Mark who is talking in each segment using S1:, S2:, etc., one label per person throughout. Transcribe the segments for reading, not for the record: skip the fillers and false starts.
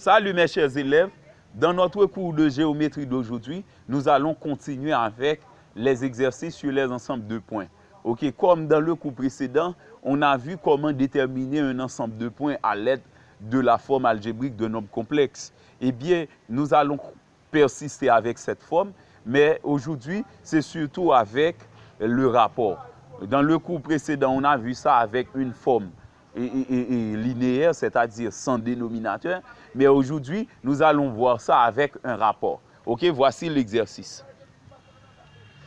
S1: Salut mes chers élèves, dans notre cours de géométrie d'aujourd'hui, nous allons continuer avec les exercices sur les ensembles de points. Ok, comme dans le cours précédent, on a vu comment déterminer un ensemble de points à l'aide de la forme algébrique d'un nombre complexe. Eh bien, nous allons persister avec cette forme, mais aujourd'hui, c'est surtout avec le rapport. Dans le cours précédent, on a vu ça avec une forme linéaire, c'est-à-dire sans dénominateur, mais aujourd'hui, nous allons voir ça avec un rapport. Ok, voici l'exercice.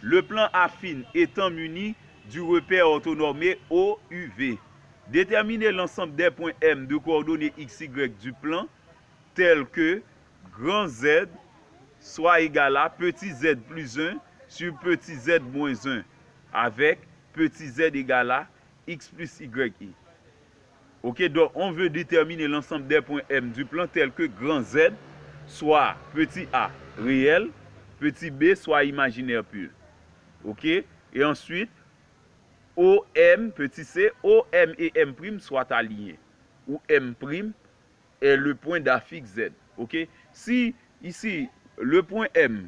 S1: Le plan affine étant muni du repère orthonormé OUV. Déterminer l'ensemble des points M de coordonnées XY du plan tel que grand Z soit égal à petit z plus 1 sur petit z moins 1 avec petit z égal à x plus yi. Ok, donc on veut déterminer l'ensemble des points M du plan tel que grand Z soit petit a réel, petit b soit imaginaire pur. Ok, et ensuite OM, petit c, OM et M' soient alignés. Où M' est le point d'affixe Z. Ok, si ici le point M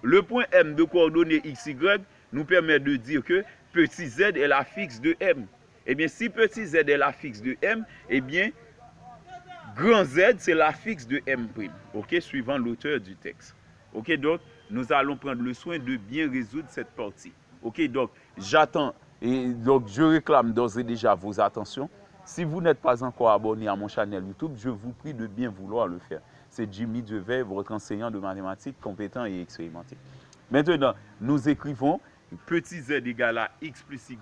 S1: de coordonnées XY nous permet de dire que petit z est l'affixe de M. Eh bien, si petit z est l'affixe de M, eh bien, grand Z, c'est l'affixe de M'. Ok, suivant l'auteur du texte. Ok, donc, nous allons prendre le soin de bien résoudre cette partie. Ok, donc, j'attends, et donc, je réclame d'ores et déjà vos attentions. Si vous n'êtes pas encore abonné à mon channel YouTube, je vous prie de bien vouloir le faire. C'est Jimmy Devey, votre enseignant de mathématiques compétent et expérimenté. Maintenant, nous écrivons petit z égale à x plus yi.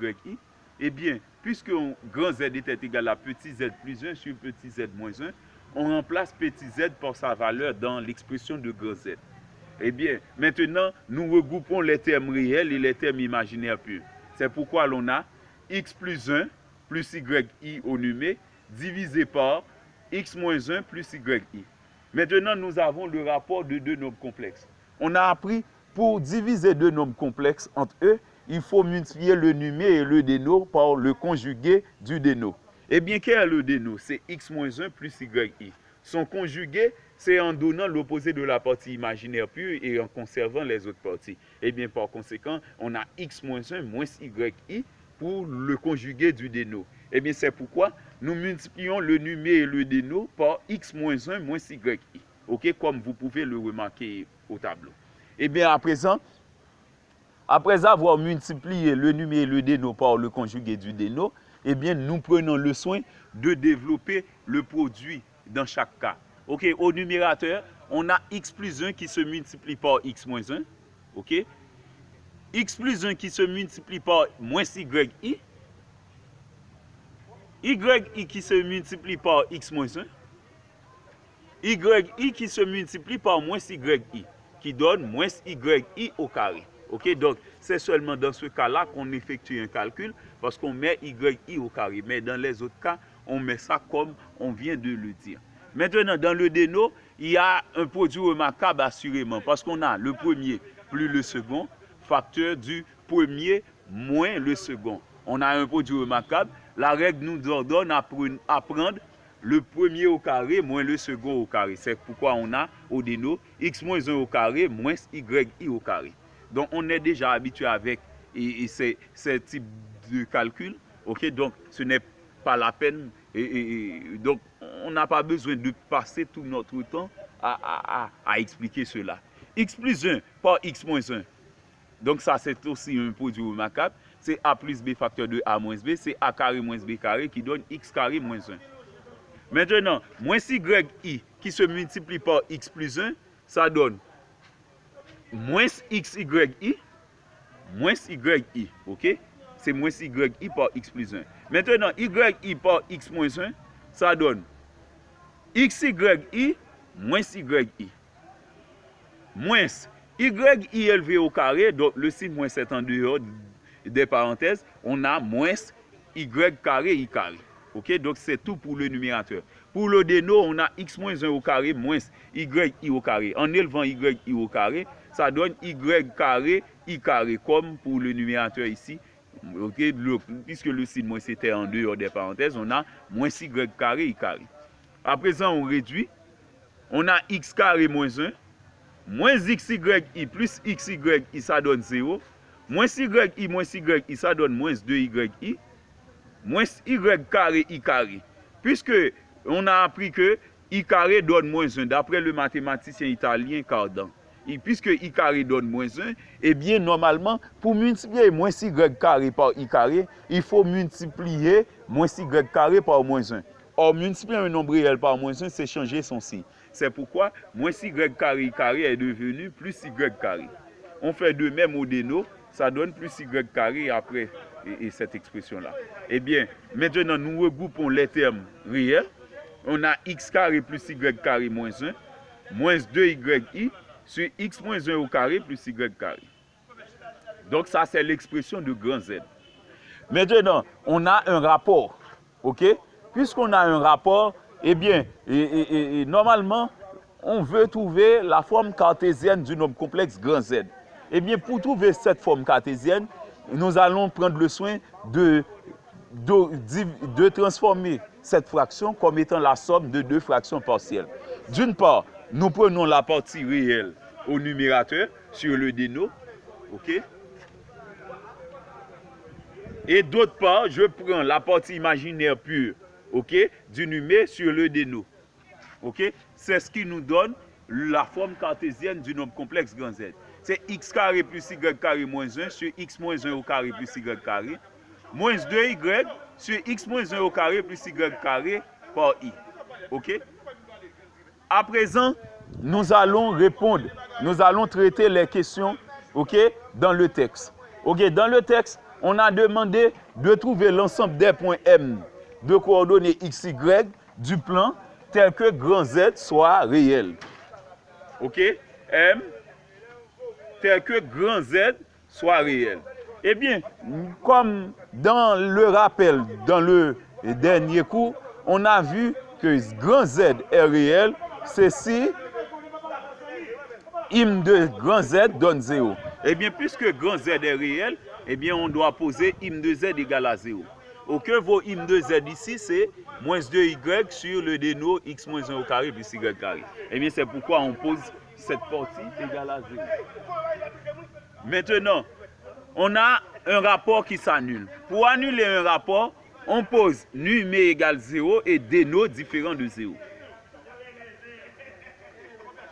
S1: Eh bien, puisque grand z était égal à petit z plus 1 sur petit z moins 1, on remplace petit z par sa valeur dans l'expression de grand z. Eh bien, maintenant, nous regroupons les termes réels et les termes imaginaires purs. C'est pourquoi l'on a x plus 1 plus yi au numé divisé par x moins 1 plus yi. Maintenant, nous avons le rapport de deux nombres complexes. On a appris, pour diviser deux nombres complexes entre eux, il faut multiplier le numé et le déno par le conjugué du déno. Eh bien, quel est le déno? C'est x moins 1 plus yi. Son conjugué, c'est en donnant l'opposé de la partie imaginaire pure et en conservant les autres parties. Eh bien, par conséquent, on a x moins 1 moins yi pour le conjugué du déno. Eh bien, c'est pourquoi nous multiplions le numé et le déno par x moins 1 moins yi. Ok, comme vous pouvez le remarquer au tableau. Eh bien, à présent, après avoir multiplié le numé et le déno par le conjugué du déno, eh bien, nous prenons le soin de développer le produit dans chaque cas. Ok, au numérateur, on a x plus 1 qui se multiplie par x moins 1. Ok, x plus 1 qui se multiplie par moins yi. yi qui se multiplie par x moins 1. yi qui se multiplie par moins yi, qui donne moins yi au carré. Ok, donc c'est seulement dans ce cas-là qu'on effectue un calcul parce qu'on met yi au carré. Mais dans les autres cas, on met ça comme on vient de le dire. Maintenant, dans le déno, il y a un produit remarquable assurément parce qu'on a le premier plus le second, facteur du premier moins le second. On a un produit remarquable. La règle nous ordonne à prendre le premier au carré moins le second au carré. C'est pourquoi on a au déno x moins 1 au carré moins yi au carré. Donc, on est déjà habitué avec ces types de calculs. Ok, donc ce n'est pas la peine. Donc, on n'a pas besoin de passer tout notre temps à expliquer cela. X plus 1 par x moins 1. Donc, ça, c'est aussi un produit remarquable. C'est a plus b facteur de a moins b. C'est a carré moins b carré qui donne x carré moins 1. Maintenant, moins yi qui se multiplie par x plus 1, ça donne moins xyi moins yi. Ok? C'est moins yi par x plus 1. Maintenant, yi par x moins 1, ça donne xyi moins yi. Moins yi élevé au carré, donc le signe moins est en dehors des parenthèses, on a moins y carré i carré. Ok, donc c'est tout pour le numérateur. Pour le déno, on a x moins 1 au carré moins yi au carré. En élevant yi au carré, ça donne y carré i carré, comme pour le numérateur ici. Okay, puisque le signe moins était en dehors des parenthèses, on a moins y carré i carré. À présent, on réduit. On a x carré moins 1. Moins xyi plus xyi, ça donne 0. Moins yi moins yi, ça donne moins 2yi. Moins y carré, i carré. Puisque on a appris que i carré donne moins 1, d'après le mathématicien italien Cardan. Puisque i carré donne moins 1, eh bien, normalement, pour multiplier moins y carré par i carré, il faut multiplier moins y carré par moins 1. Or, multiplier un nombre réel par moins 1, c'est changer son signe. C'est pourquoi moins y carré est devenu plus y carré. On fait de même au déno, ça donne plus y carré après et cette expression-là. Eh bien, maintenant, nous regroupons les termes réels. On a x carré plus y carré moins 1, moins 2yi sur x moins 1 au carré plus y carré. Donc, ça, c'est l'expression de grand Z. Maintenant, on a un rapport. OK? Puisqu'on a un rapport, eh bien, normalement, on veut trouver la forme cartésienne du nombre complexe grand Z. Eh bien, pour trouver cette forme cartésienne, nous allons prendre le soin de transformer cette fraction comme étant la somme de deux fractions partielles. D'une part, nous prenons la partie réelle au numérateur sur le déno, ok? Et d'autre part, je prends la partie imaginaire pure, ok, du numé sur le déno, ok? C'est ce qui nous donne la forme cartésienne du nombre complexe grand Z. C'est x carré plus y carré moins 1 sur x moins 1 au carré plus y carré, moins 2y sur x moins 1 au carré plus y carré par i. OK? À présent, nous allons répondre, nous allons traiter les questions, OK, dans le texte. OK, dans le texte, on a demandé de trouver l'ensemble des points M de coordonnées x, y du plan tel que grand Z soit réel. OK? M tel que grand Z soit réel. Eh bien, comme dans le rappel, dans le dernier cours, on a vu que grand Z est réel, c'est si im de grand Z donne 0. Eh bien, puisque grand Z est réel, eh bien, on doit poser im de Z égale à 0. Ok, vos im de Z ici, c'est moins 2y sur le déno x moins 1 au carré plus y carré. Eh bien, c'est pourquoi on pose cette partie égale à 0. Maintenant, on a un rapport qui s'annule. Pour annuler un rapport, on pose numé égale 0 et déno différent de 0.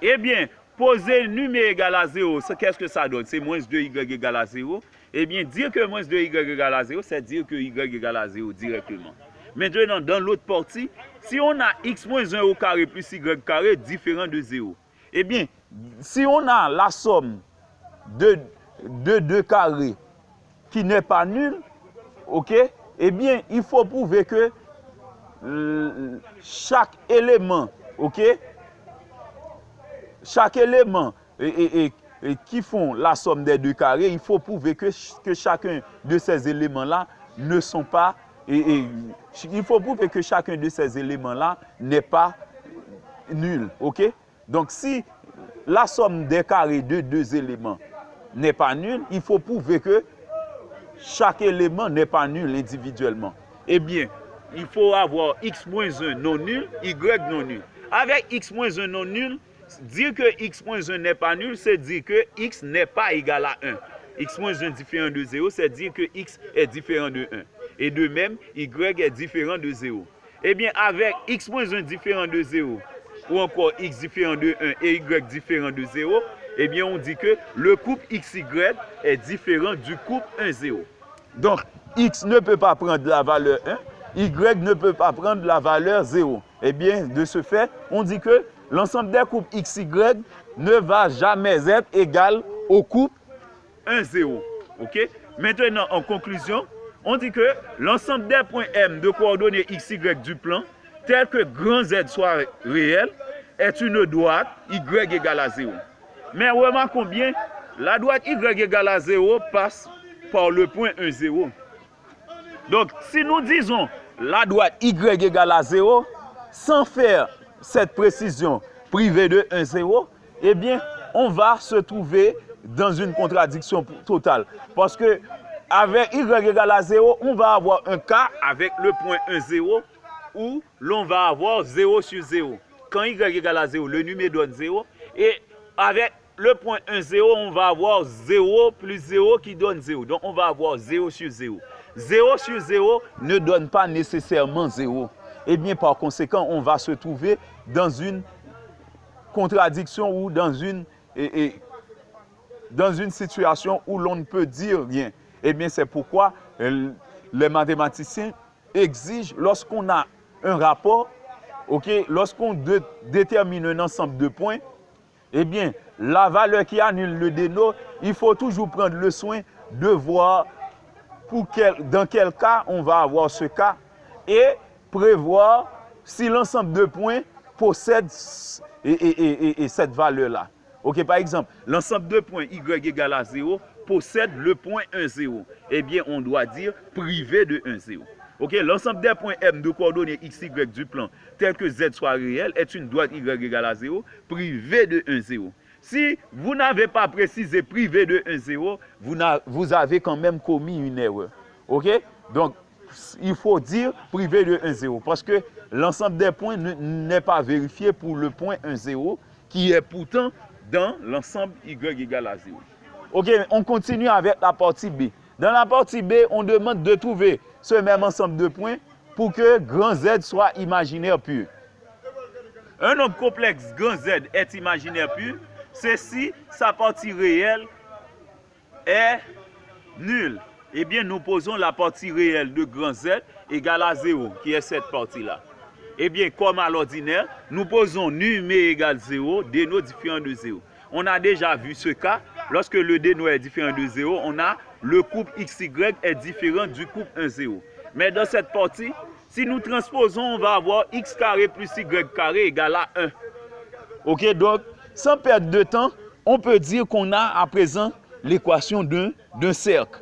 S1: Eh bien, poser numé égale à 0, qu'est-ce que ça donne? C'est moins 2y égale à 0. Eh bien, dire que moins 2y égale à 0, c'est dire que y égale à 0 directement. Maintenant, dans l'autre partie, si on a x moins 1 au carré plus y carré différent de 0, eh bien, si on a la somme de deux carrés qui n'est pas nul, ok, eh bien, il faut prouver que chaque élément, ok, chaque élément qui font la somme des deux carrés, il faut prouver que chacun de ces éléments-là ne sont pas, il faut prouver que chacun de ces éléments-là n'est pas nul, ok. Donc, si la somme des carrés de deux éléments n'est pas nulle, il faut prouver que chaque élément n'est pas nul individuellement. Eh bien, il faut avoir x moins 1 non nul, y non nul. Avec x moins 1 non nul, dire que x moins 1 n'est pas nul, c'est dire que x n'est pas égal à 1. X moins 1 différent de 0, c'est dire que x est différent de 1. Et de même, y est différent de 0. Eh bien, avec x moins 1 différent de 0, ou encore x différent de 1 et y différent de 0, eh bien, on dit que le couple XY est différent du couple 1-0. Donc, X ne peut pas prendre la valeur 1, Y ne peut pas prendre la valeur 0. Eh bien, de ce fait, on dit que l'ensemble des couples XY ne va jamais être égal au couple 1-0. OK? Maintenant, en conclusion, on dit que l'ensemble des points M de coordonnées XY du plan, tel que grand Z soit réel, est une droite Y égale à 0. Mais remarquons bien, la droite Y égale à 0 passe par le point 1, 0. Donc, si nous disons la droite Y égale à 0, sans faire cette précision privée de 1, 0, eh bien, on va se trouver dans une contradiction totale. Parce que avec Y égale à 0, on va avoir un cas avec le point 1, 0 où l'on va avoir 0 sur 0. Quand y égale à 0, le numéro donne 0. Et avec le point 1, 0, on va avoir 0 plus 0 qui donne 0. Donc on va avoir 0 sur 0. 0 sur 0 ne donne pas nécessairement 0. Et bien par conséquent, on va se trouver dans une contradiction ou dans une situation où l'on ne peut dire rien. Et bien c'est pourquoi les mathématiciens exigent, lorsqu'on a un rapport, lorsqu'on détermine un ensemble de points, eh bien, la valeur qui annule le déno, il faut toujours prendre le soin de voir dans quel cas on va avoir ce cas et prévoir si l'ensemble de points possède cette valeur-là. Par exemple, l'ensemble de points y égale à 0 possède le point 1, 0. Eh bien, on doit dire privé de 1, 0. L'ensemble des points M de coordonnées x, y du plan, tel que z soit réel, est une droite y égale à 0, privé de 1, 0. Si vous n'avez pas précisé privé de 1, 0, vous avez quand même commis une erreur. Donc, il faut dire privé de 1, 0, parce que l'ensemble des points n'est pas vérifié pour le point 1, 0, qui est pourtant dans l'ensemble y égale à 0. On continue avec la partie B. Dans la partie B, on demande de trouver ce même ensemble de points pour que grand Z soit imaginaire pur. Un nombre complexe grand Z est imaginaire pur, c'est si sa partie réelle est nulle. Eh bien, nous posons la partie réelle de grand Z égale à 0, qui est cette partie-là. Eh bien, comme à l'ordinaire, nous posons numé égale 0, déno différent de 0. On a déjà vu ce cas. Lorsque le déno est différent de 0, on a le couple XY est différent du couple 1, 0. Mais dans cette partie, si nous transposons, on va avoir x carré plus y carré égale à 1. Donc, sans perdre de temps, on peut dire qu'on a à présent l'équation d'un cercle.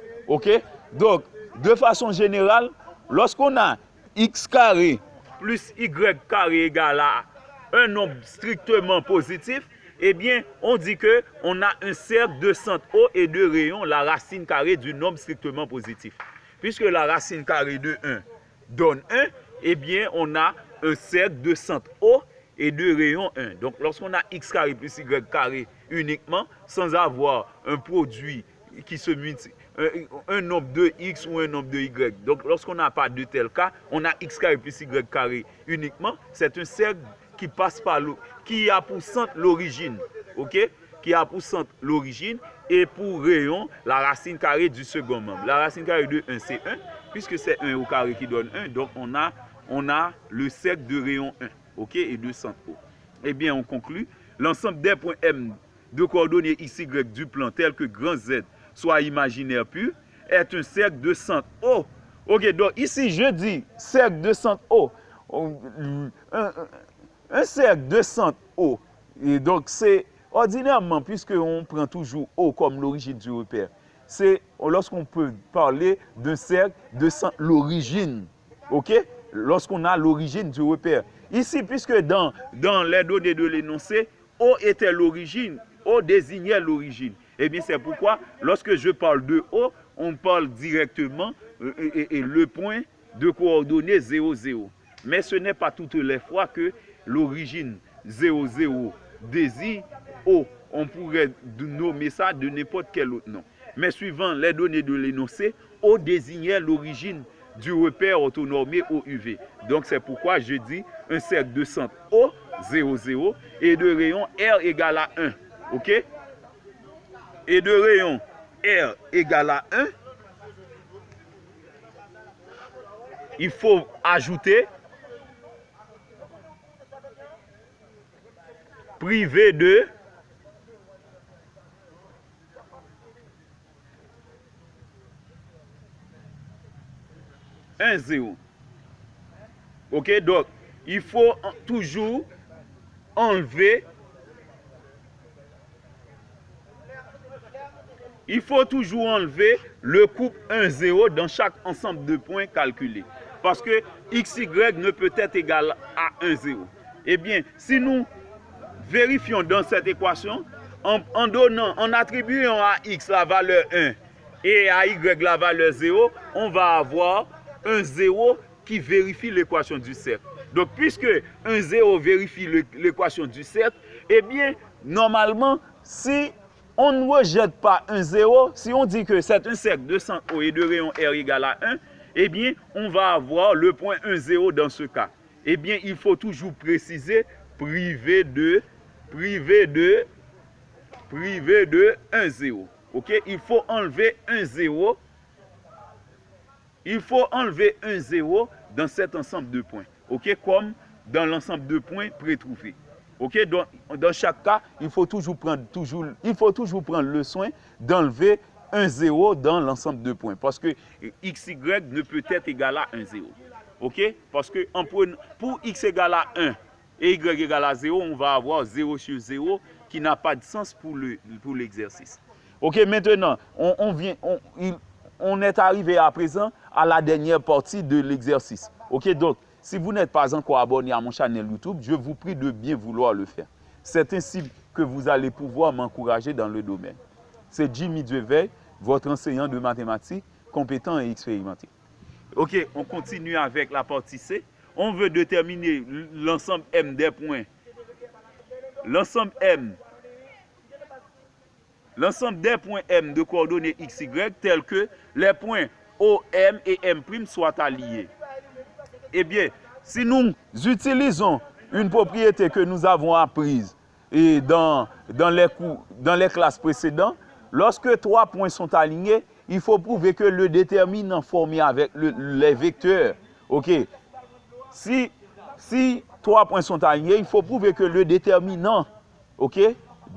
S1: Donc, de façon générale, lorsqu'on a x carré plus y carré égale à un nombre strictement positif, eh bien, on dit qu'on a un cercle de centre O et de rayon, la racine carrée du nombre strictement positif. Puisque la racine carrée de 1 donne 1, eh bien, on a un cercle de centre O et de rayon 1. Donc, lorsqu'on a x carré plus y carré uniquement, sans avoir un produit qui se multiplie, un nombre de x ou un nombre de y. Donc, lorsqu'on n'a pas de tel cas, on a x carré plus y carré uniquement. C'est un cercle qui passe par l'eau, qui a pour centre l'origine, qui a pour centre l'origine, et pour rayon, la racine carrée du second membre. La racine carrée de 1, c'est 1, puisque c'est 1 au carré qui donne 1, donc on a le cercle de rayon 1, et de centre O. Eh bien, on conclut, l'ensemble des points M de coordonnées x, y du plan, tel que grand Z soit imaginaire pur, est un cercle de centre O. Donc ici, je dis cercle de centre O. Un cercle de centre O, et donc c'est ordinairement, puisqu'on prend toujours O comme l'origine du repère, c'est lorsqu'on peut parler d'un cercle de centre, l'origine, lorsqu'on a l'origine du repère. Ici, puisque dans les données de l'énoncé, O était l'origine, O désignait l'origine. Eh bien, c'est pourquoi, lorsque je parle de O, on parle directement et le point de coordonnées 0, 0. Mais ce n'est pas toutes les fois que l'origine 0, 0 désigne O. On pourrait nommer ça de n'importe quel autre nom. Mais suivant les données de l'énoncé, O désignait l'origine du repère orthonormé OUV. Donc c'est pourquoi je dis un cercle de centre O, 0, 0, et de rayon R égale à 1. Et de rayon R égale à 1, il faut ajouter privé de 1, 0. Donc, il faut toujours enlever. Il faut toujours enlever le couple 1, 0 dans chaque ensemble de points calculés. Parce que XY ne peut être égal à 1, 0. Eh bien, si nous vérifions dans cette équation, en attribuant à X la valeur 1 et à Y la valeur 0, on va avoir un 0 qui vérifie l'équation du cercle. Donc, puisque un 0 vérifie l'équation du cercle, eh bien, normalement, si on ne rejette pas un 0, si on dit que c'est un cercle de centre O et de rayon R égale à 1, eh bien, on va avoir le point 1, 0 dans ce cas. Eh bien, il faut toujours préciser privé de 1, 0. OK? Il faut enlever un 0. Il faut enlever un 0 dans cet ensemble de points. OK? Comme dans l'ensemble de points prétrouvés. OK? Donc, dans chaque cas, il faut toujours prendre le soin d'enlever un 0 dans l'ensemble de points. Parce que XY ne peut être égal à 1, 0. OK? Parce que pour X égale à 1 et Y égale à 0, on va avoir 0 sur 0 qui n'a pas de sens pour l'exercice. OK? Maintenant, on est arrivé à présent à la dernière partie de l'exercice. OK? Donc, si vous n'êtes pas encore abonné à mon channel YouTube, je vous prie de bien vouloir le faire. C'est ainsi que vous allez pouvoir m'encourager dans le domaine. C'est Jimmy Dieveil, votre enseignant de mathématiques, compétent et expérimenté. OK, on continue avec la partie C. On veut déterminer l'ensemble M des points. L'ensemble des points M de coordonnées X, Y, tels que les points OM et M' soient alliés. Eh bien, si nous utilisons une propriété que nous avons apprise et dans les classes précédentes, lorsque 3 points sont alignés, il faut prouver que le déterminant formé avec les vecteurs, OK, si 3 points sont alignés, il faut prouver que le déterminant, OK,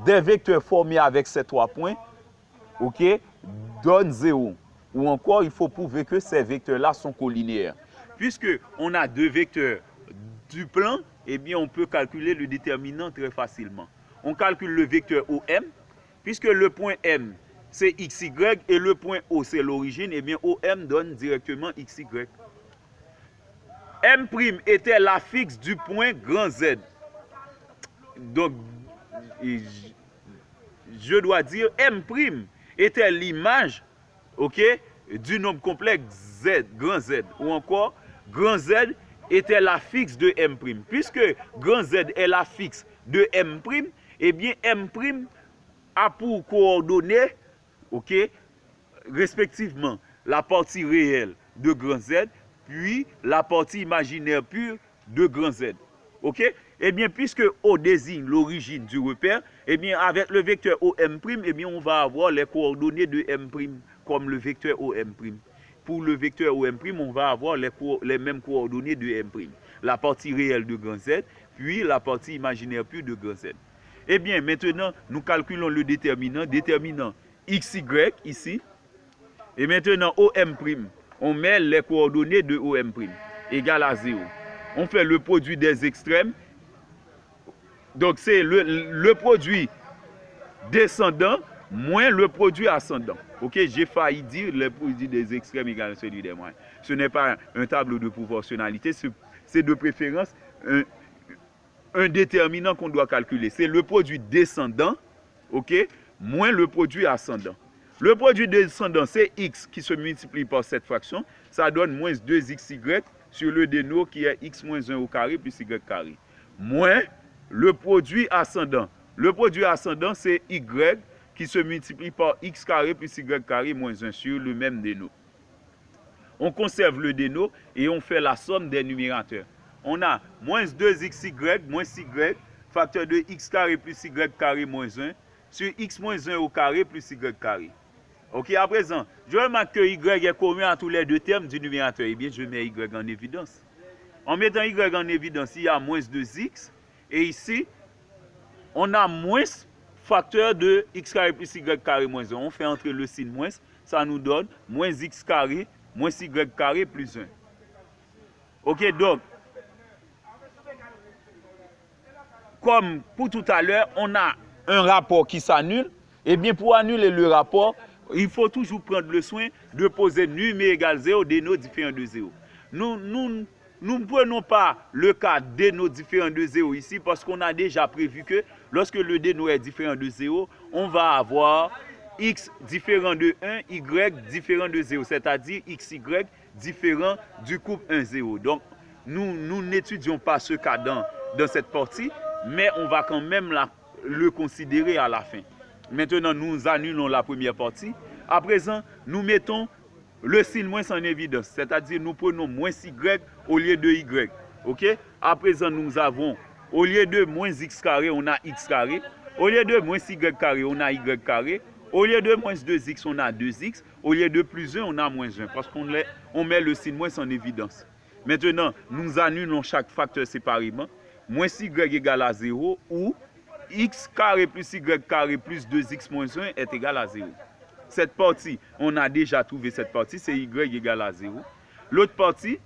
S1: des vecteurs formés avec ces 3 points, OK, donne 0. Ou encore, il faut prouver que ces vecteurs-là sont collinéaires. Puisque on a 2 vecteurs du plan, eh bien, on peut calculer le déterminant très facilement. On calcule le vecteur OM, puisque le point M, c'est XY, et le point O, c'est l'origine, eh bien, OM donne directement XY. M' était l'affixe du point grand Z. Donc, je dois dire, M' était l'image, OK, du nombre complexe Z, grand Z, ou encore, grand Z était l'affixe de M'. Puisque grand Z est l'affixe de M', eh bien, M' a pour coordonnées, OK, respectivement, la partie réelle de grand Z, puis la partie imaginaire pure de grand Z. OK? Eh bien, puisque O désigne l'origine du repère, eh bien, avec le vecteur OM', eh bien, on va avoir les coordonnées de M', comme le vecteur OM'. Pour le vecteur OM', on va avoir les mêmes coordonnées de M'. La partie réelle de grand Z, puis la partie imaginaire pure de grand Z. Eh bien, maintenant, nous calculons le déterminant XY ici. Et maintenant, OM', on met les coordonnées de OM' égale à 0. On fait le produit des extrêmes. Donc, c'est le produit descendant moins le produit ascendant. OK, j'ai failli dire le produit des extrêmes égale à celui des moyens. Ce n'est pas un tableau de proportionnalité, c'est de préférence un déterminant qu'on doit calculer. C'est le produit descendant, OK, moins le produit ascendant. Le produit descendant, c'est x qui se multiplie par cette fraction. Ça donne moins 2xy sur le déno qui est x moins 1 au carré plus y carré. Moins le produit ascendant. Le produit ascendant, c'est y qui se multiplie par x carré plus y carré moins 1 sur le même déno. On conserve le déno et on fait la somme des numérateurs. On a moins 2xy moins y, facteur de x carré plus y carré moins 1 sur x moins 1 au carré plus y carré. OK, à présent, je remarque que y est commun à tous les deux termes du numérateur. Eh bien, je mets y en évidence. En mettant y en évidence, il y a moins 2x. Et ici, on a moins facteur de x carré plus y carré moins 1. On fait entrer le signe moins, ça nous donne moins x carré moins y carré plus 1. OK, donc, comme pour tout à l'heure, on a un rapport qui s'annule. Eh bien, pour annuler le rapport, il faut toujours prendre le soin de poser numé égale 0, déno différent de 0. Nous ne prenons pas le cas déno différent de 0 ici parce qu'on a déjà prévu que lorsque le déno est différent de 0, on va avoir x différent de 1, y différent de 0, c'est-à-dire xy différent du couple 1-0. Donc, nous n'étudions pas ce cas dans cette partie, mais on va quand même le considérer à la fin. Maintenant, nous annulons la première partie. À présent, nous mettons le signe moins en évidence, c'est-à-dire nous prenons moins y au lieu de y. Ok? À présent, nous avons, au lieu de moins x carré, on a x carré. Au lieu de moins y carré, on a y carré. Au lieu de moins 2x, on a 2x. Au lieu de plus 1, on a moins 1. Parce qu'on met le signe moins en évidence. Maintenant, nous annulons chaque facteur séparément. Moins y égale à 0 ou x carré plus y carré plus 2x moins 1 est égal à 0. Cette partie, on a déjà trouvé cette partie, c'est y égale à 0. L'autre partie,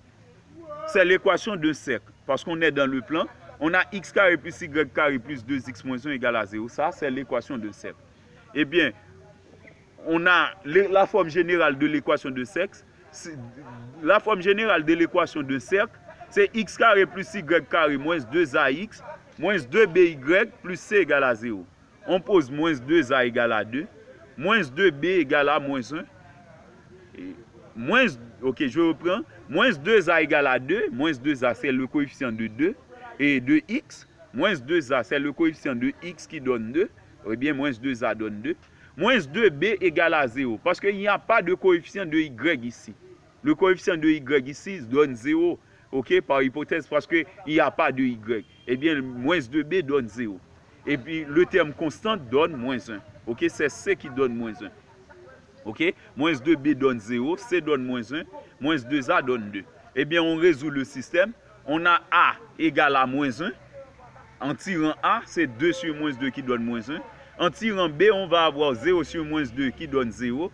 S1: c'est l'équation de cercle. Parce qu'on est dans le plan, on a x carré plus y carré plus 2x moins 1 égale à 0. Ça, c'est l'équation de cercle. Eh bien, on a la forme générale de l'équation de cercle. La forme générale de l'équation de cercle, c'est x carré plus y carré moins 2ax moins 2by plus c égale à 0. On pose moins 2a égale à 2. Moins 2b égale à moins 1. Ok, je reprends. Moins 2a égale à 2. Moins 2a, c'est le coefficient de 2 et de x. Moins 2a, c'est le coefficient de x qui donne 2. Eh bien, moins 2a donne 2. Moins 2b égale à 0. Parce qu'il n'y a pas de coefficient de y ici. Le coefficient de y ici donne 0. Ok, par hypothèse, parce qu'il n'y a pas de y. Eh bien, moins 2b donne 0. Et puis, le terme constant donne moins 1. Ok, c'est C qui donne moins 1. Ok, moins 2b donne 0, C donne moins 1, moins 2a donne 2. Eh bien, on résout le système. On a A égale à moins 1. En tirant A, c'est 2 sur moins 2 qui donne moins 1. En tirant B, on va avoir 0 sur moins 2 qui donne 0.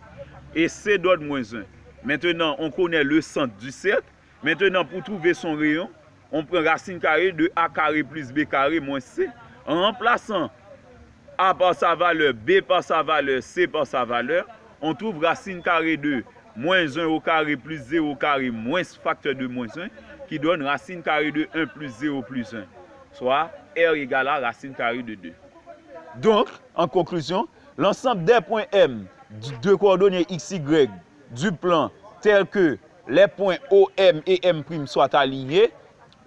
S1: Et C donne moins 1. Maintenant, on connaît le centre du cercle. Maintenant, pour trouver son rayon, on prend racine carrée de A carré plus B carré moins C. En remplaçant A par sa valeur, B par sa valeur, C par sa valeur, on trouve racine carrée de moins 1 au carré plus 0 au carré moins facteur de moins 1 qui donne racine carrée de 1 plus 0 plus 1, soit R égale à racine carrée de 2. Donc, en conclusion, l'ensemble des points M de coordonnées x, y du plan tel que les points OM et M' soient alignés,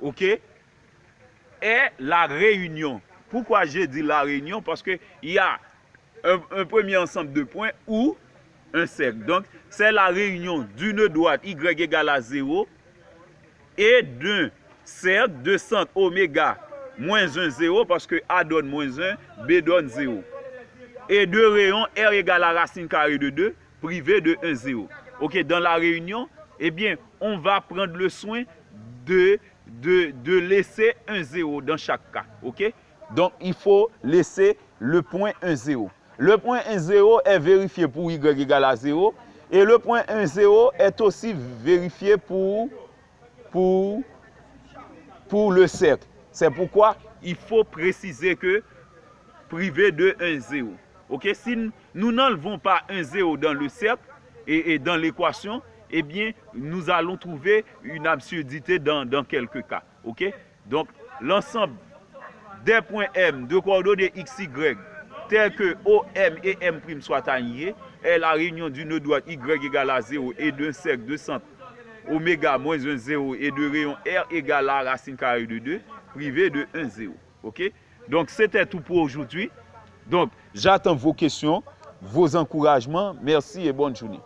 S1: ok, est la réunion. Pourquoi j'ai dit la réunion? Parce qu'il y a un premier ensemble de points ou un cercle. Donc, c'est la réunion d'une droite y égale à 0 et d'un cercle de centre oméga moins 1, 0, parce que A donne moins 1, B donne 0. Et deux rayons R égale à racine carrée de 2, privé de 1, 0. Ok, dans la réunion, eh bien, on va prendre le soin de laisser un 0 dans chaque cas. Ok? Donc, il faut laisser le point 1, 0. Le point 1, 0 est vérifié pour y égale à 0. Et le point 1, 0 est aussi vérifié pour le cercle. C'est pourquoi il faut préciser que privé de 1, 0. Ok? Si nous n'enlevons pas 1, 0 dans le cercle et dans l'équation, eh bien, nous allons trouver une absurdité dans quelques cas. Ok? Donc, l'ensemble des points M de coordonnées x, y, tels que OM et M' soient alignés, est la réunion d'une droite y égale à 0 et d'un cercle de centre oméga moins 1, 0 et de rayon R égale à racine carrée de 2, privé de 1, 0. Ok? Donc, c'était tout pour aujourd'hui. Donc, j'attends vos questions, vos encouragements. Merci et bonne journée.